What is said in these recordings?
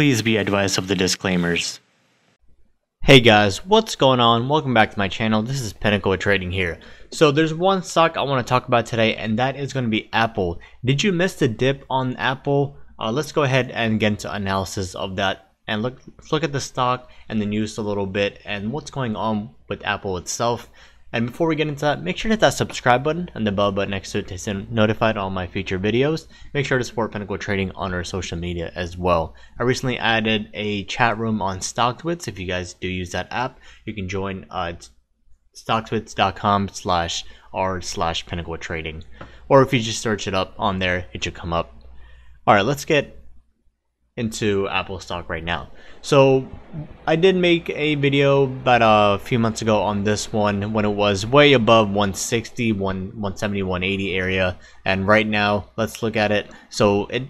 Please be advised of the disclaimers. Hey guys, what's going on? Welcome back to my channel. This is Pinnacle Trading here. So there's one stock I want to talk about today, and that is going to be Apple. Did you miss the dip on Apple? Let's go ahead and get into analysis of that and look at the stock and the news a little bit and what's going on with Apple itself. And before we get into that, make sure to hit that subscribe button and the bell button next to it to stay notified on my future videos. Make sure to support Pinnacle Trading on our social media as well. I recently added a chat room on StockTwits. If you guys do use that app, you can join stocktwits.com/r/Pinnacle Trading. Or if you just search it up on there, it should come up. Alright, let's get into Apple stock right now. So I did make a video about a few months ago on this one when it was way above 160, 170, 180 area, and right now let's look at it. So it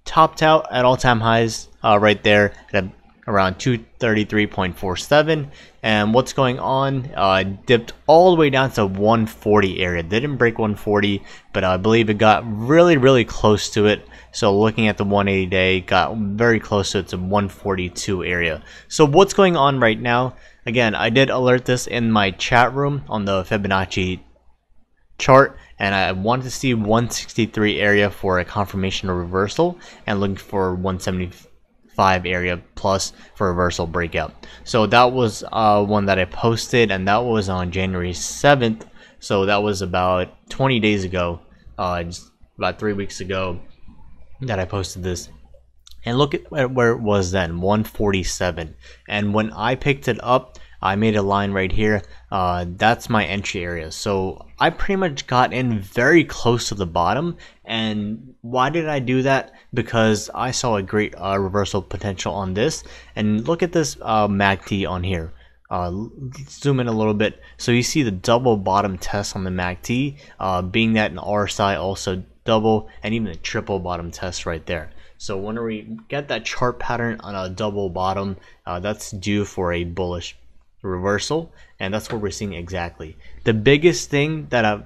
topped out at all-time highs right there at around 233.47, and what's going on, dipped all the way down to 140 area. Didn't break 140, but I believe it got really close to it. So looking at the 180 day, got very close to its 142 area. So what's going on right now? Again, I did alert this in my chat room on the Fibonacci chart, and I wanted to see 163 area for a confirmation of reversal and looking for 175 area plus for reversal breakout. So that was one that I posted, and that was on January 7th. So that was about 20 days ago, just about 3 weeks ago that I posted this. And look at where it was then, 147. And when I picked it up, I made a line right here. That's my entry area. So I pretty much got in very close to the bottom. And why did I do that? Because I saw a great reversal potential on this. And look at this MACD on here. Zoom in a little bit. So you see the double bottom test on the MACD, being that an RSI also double, and even a triple bottom test right there. So when we get that chart pattern on a double bottom, that's due for a bullish reversal, and that's what we're seeing exactly. The biggest thing that I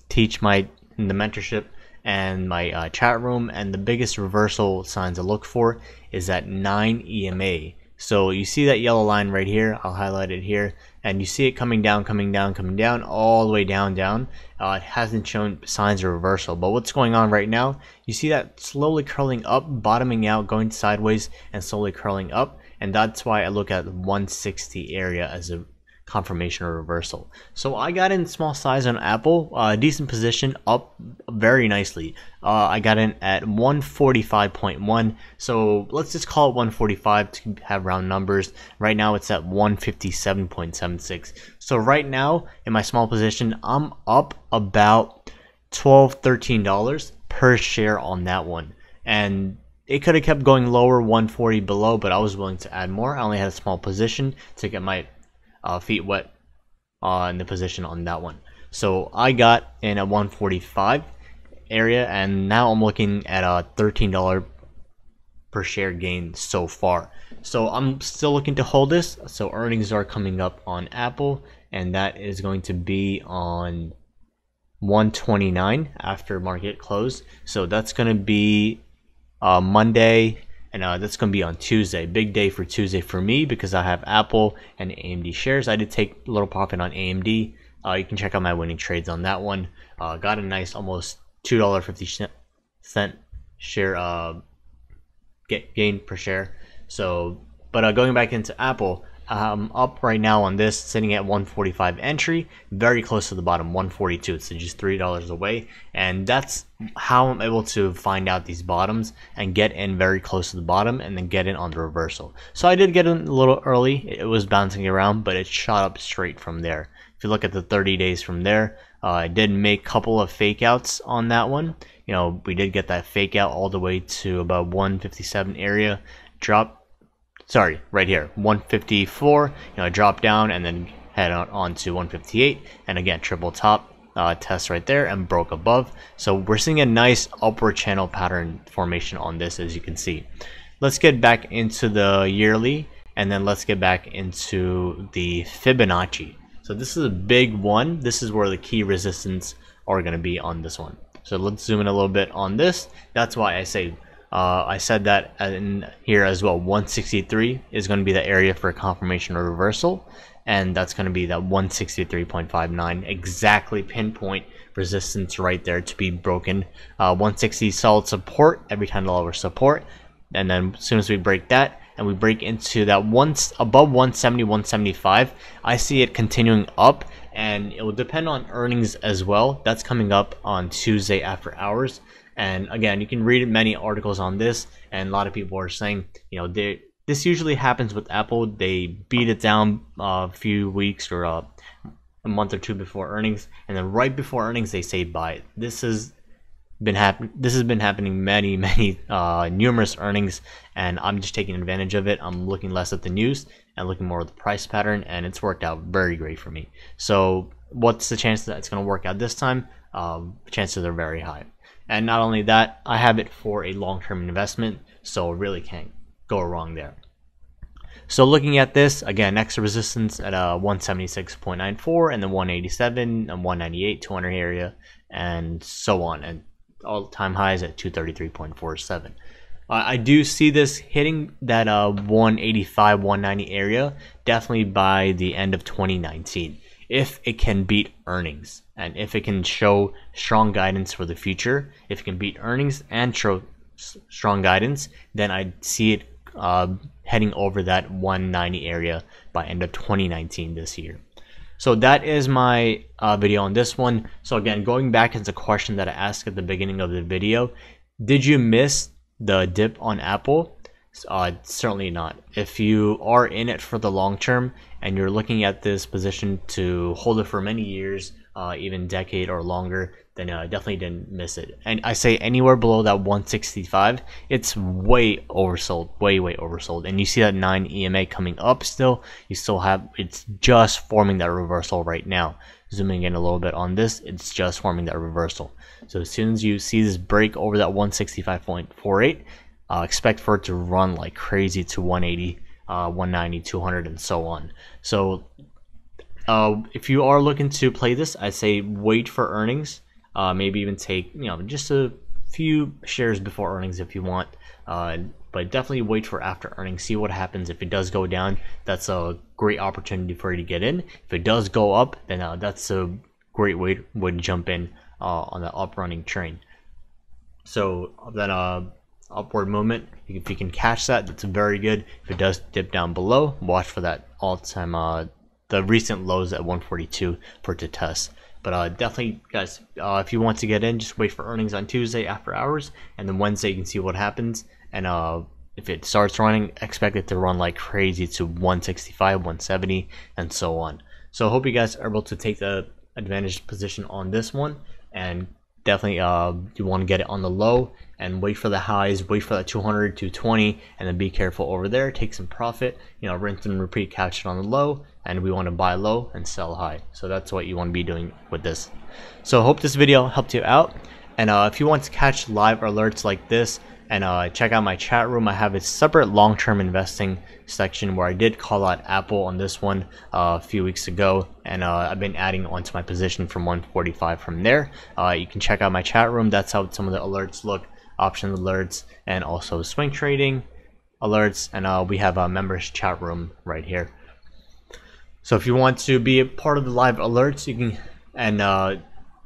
teach in the mentorship and my chat room, and the biggest reversal signs to look for is that 9 EMA. So you see that yellow line right here, I'll highlight it here, and you see it coming down all the way down. It hasn't shown signs of reversal, but what's going on right now, you see that slowly curling up, bottoming out, going sideways, and slowly curling up, and that's why I look at the 160 area as a confirmation or reversal. So I got in small size on Apple, decent position, up very nicely. I got in at 145.1, so let's just call it 145 to have round numbers. Right now it's at 157.76. So right now in my small position, I'm up about $12-13 per share on that one, and it could have kept going lower, 140 below, but I was willing to add more. I only had a small position to get my feet wet in the position on that one. So I got in a 145 area, and now I'm looking at a $13 per share gain so far. So I'm still looking to hold this. So earnings are coming up on Apple, and that is going to be on 129 after market close. So that's going to be Monday, and that's going to be on Tuesday. Big day for Tuesday for me because I have Apple and AMD shares. I did take a little profit on AMD. You can check out my winning trades on that one. Got a nice almost $2.50 share gain per share. So, but going back into Apple, up right now on this, sitting at 145 entry, very close to the bottom, 142. It's just $3 away, and that's how I'm able to find out these bottoms and get in very close to the bottom and then get in on the reversal. So I did get in a little early. It was bouncing around, but it shot up straight from there. If you look at the 30 days from there, I did make a couple of fake outs on that one. You know, we did get that fake out all the way to about 157 area, right here, 154, drop down and then head on to 158, and again triple top test right there and broke above. So we're seeing a nice upward channel pattern formation on this, as you can see. Let's get back into the yearly, and then let's get back into the Fibonacci. So this is a big one. This is where the key resistance are going to be on this one. So let's zoom in a little bit on this. That's why I say I said that in here as well. 163 is going to be the area for confirmation or reversal, and that's going to be that 163.59, exactly pinpoint resistance right there to be broken. 160 solid support every $10 support, and then as soon as we break that and we break into that once above 170, 175, I see it continuing up, and it will depend on earnings as well. That's coming up on Tuesday after hours. And again, you can read many articles on this, and a lot of people are saying, you know, this usually happens with Apple. They beat it down a few weeks or a month or two before earnings, and then right before earnings they say buy it. This has been happening many numerous earnings, and I'm just taking advantage of it. I'm looking less at the news and looking more at the price pattern, and it's worked out very great for me. So what's the chance that it's going to work out this time? Chances are very high. And not only that, I have it for a long-term investment, so really can't go wrong there. So looking at this, again, next resistance at 176.94, and then 187 and 198, 200 area, and so on, and all-time highs at 233.47. I do see this hitting that 185, 190 area definitely by the end of 2019. If it can beat earnings, and if it can show strong guidance for the future, if it can beat earnings and show strong guidance, then I see it heading over that 190 area by end of 2019 this year. So that is my video on this one. So again, going back into the question that I asked at the beginning of the video, did you miss the dip on Apple? Certainly not. If you are in it for the long term and you're looking at this position to hold it for many years, even decade or longer, then I definitely didn't miss it. And I say anywhere below that 165, it's way oversold, way oversold. And you see that 9 EMA coming up still. You still have, it's just forming that reversal right now. Zooming in a little bit on this, it's just forming that reversal. So as soon as you see this break over that 165.48, expect for it to run like crazy to 180, 190, 200, and so on. So if you are looking to play this, I'd say wait for earnings. Maybe even take, you know, just a few shares before earnings if you want. But definitely wait for after earnings. See what happens. If it does go down, that's a great opportunity for you to get in. If it does go up, then that's a great way to jump in on the up running train. So then upward movement, if you can catch that, that's very good. If it does dip down below, watch for that all-time the recent lows at 142 for it to test. But definitely, guys, if you want to get in, just wait for earnings on Tuesday after hours, and then Wednesday you can see what happens. And if it starts running, expect it to run like crazy to 165, 170, and so on. So I hope you guys are able to take the advantage position on this one, and definitely you want to get it on the low and wait for the highs, wait for that 200, 220, and then be careful over there, take some profit, you know, rinse and repeat, catch it on the low, and we want to buy low and sell high. So that's what you want to be doing with this. So I hope this video helped you out, and if you want to catch live alerts like this, and check out my chat room. I have a separate long-term investing section where I did call out Apple on this one a few weeks ago, and I've been adding onto my position from 145 from there. You can check out my chat room. That's how some of the alerts look, option alerts, and also swing trading alerts, and we have a members chat room right here. So if you want to be a part of the live alerts, you can, and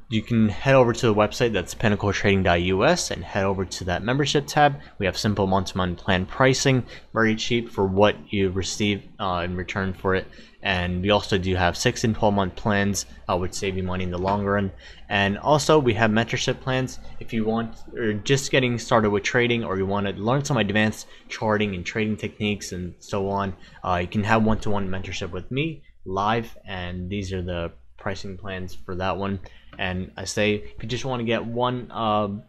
you can head over to the website, that's pinnacletrading.us, and head over to that membership tab. We have simple month-to-month plan pricing, very cheap for what you receive in return for it. And we also do have 6 and 12-month plans, which save you money in the long run. And also we have mentorship plans if you want, or just getting started with trading, or you want to learn some advanced charting and trading techniques and so on. You can have one-to-one mentorship with me live, and these are the pricing plans for that one. And I say if you just want to get one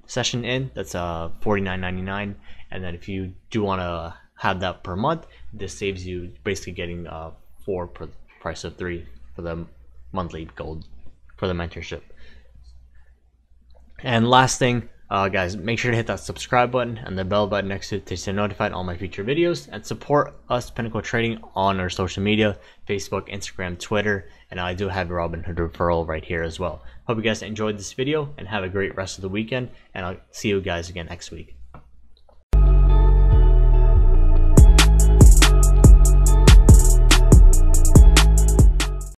session in, that's $49.99, and then if you do want to have that per month, this saves you basically getting 4 per the price of 3 for the monthly gold for the mentorship. And last thing, guys, make sure to hit that subscribe button and the bell button next to it to stay notified on all my future videos, and support us, Pinnacle Trading, on our social media, Facebook, Instagram, Twitter, and I do have a Robinhood referral right here as well. Hope you guys enjoyed this video and have a great rest of the weekend, and I'll see you guys again next week.